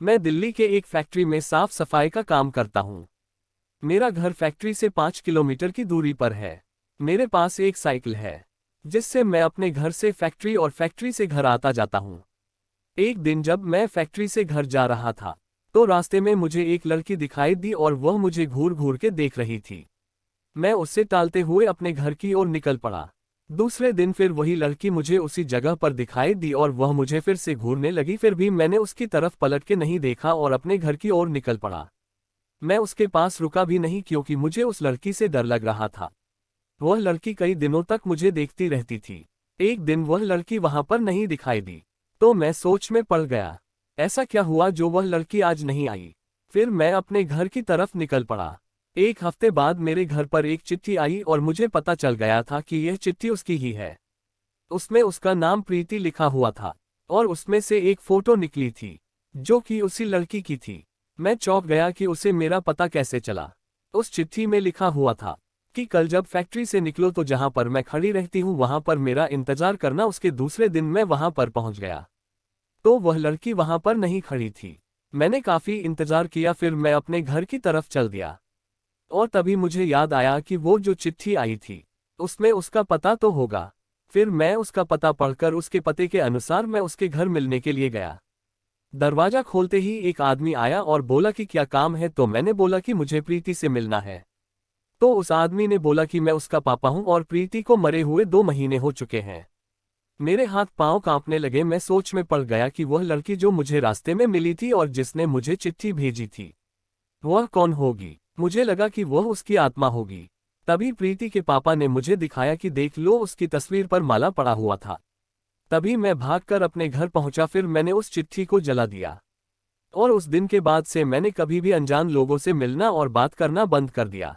मैं दिल्ली के एक फैक्ट्री में साफ सफाई का काम करता हूँ। मेरा घर फैक्ट्री से 5 किलोमीटर की दूरी पर है। मेरे पास एक साइकिल है जिससे मैं अपने घर से फैक्ट्री और फैक्ट्री से घर आता जाता हूँ। एक दिन जब मैं फैक्ट्री से घर जा रहा था तो रास्ते में मुझे एक लड़की दिखाई दी और वह मुझे घूर घूर के देख रही थी। मैं उससे टालते हुए अपने घर की ओर निकल पड़ा। दूसरे दिन फिर वही लड़की मुझे उसी जगह पर दिखाई दी और वह मुझे फिर से घूरने लगी, फिर भी मैंने उसकी तरफ पलट के नहीं देखा और अपने घर की ओर निकल पड़ा। मैं उसके पास रुका भी नहीं क्योंकि मुझे उस लड़की से डर लग रहा था। वह लड़की कई दिनों तक मुझे देखती रहती थी। एक दिन वह लड़की वहां पर नहीं दिखाई दी तो मैं सोच में पड़ गया, ऐसा क्या हुआ जो वह लड़की आज नहीं आई। फिर मैं अपने घर की तरफ निकल पड़ा। एक हफ्ते बाद मेरे घर पर एक चिट्ठी आई और मुझे पता चल गया था कि यह चिट्ठी उसकी ही है। उसमें उसका नाम प्रीति लिखा हुआ था और उसमें से एक फोटो निकली थी जो कि उसी लड़की की थी। मैं चौंक गया कि उसे मेरा पता कैसे चला। उस चिट्ठी में लिखा हुआ था कि कल जब फैक्ट्री से निकलो तो जहां पर मैं खड़ी रहती हूं वहां पर मेरा इंतजार करना। उसके दूसरे दिन मैं वहां पर पहुंच गया तो वह लड़की वहां पर नहीं खड़ी थी। मैंने काफी इंतजार किया, फिर मैं अपने घर की तरफ चल दिया और तभी मुझे याद आया कि वो जो चिट्ठी आई थी उसमें उसका पता तो होगा। फिर मैं उसका पता पढ़कर उसके पते के अनुसार मैं उसके घर मिलने के लिए गया। दरवाजा खोलते ही एक आदमी आया और बोला कि क्या काम है, तो मैंने बोला कि मुझे प्रीति से मिलना है। तो उस आदमी ने बोला कि मैं उसका पापा हूं और प्रीति को मरे हुए 2 महीने हो चुके हैं। मेरे हाथ पांव कांपने लगे। मैं सोच में पड़ गया कि वह लड़की जो मुझे रास्ते में मिली थी और जिसने मुझे चिट्ठी भेजी थी वह कौन होगी। मुझे लगा कि वह उसकी आत्मा होगी। तभी प्रीति के पापा ने मुझे दिखाया कि देख लो, उसकी तस्वीर पर माला पड़ा हुआ था। तभी मैं भागकर अपने घर पहुंचा। फिर मैंने उस चिट्ठी को जला दिया और उस दिन के बाद से मैंने कभी भी अनजान लोगों से मिलना और बात करना बंद कर दिया।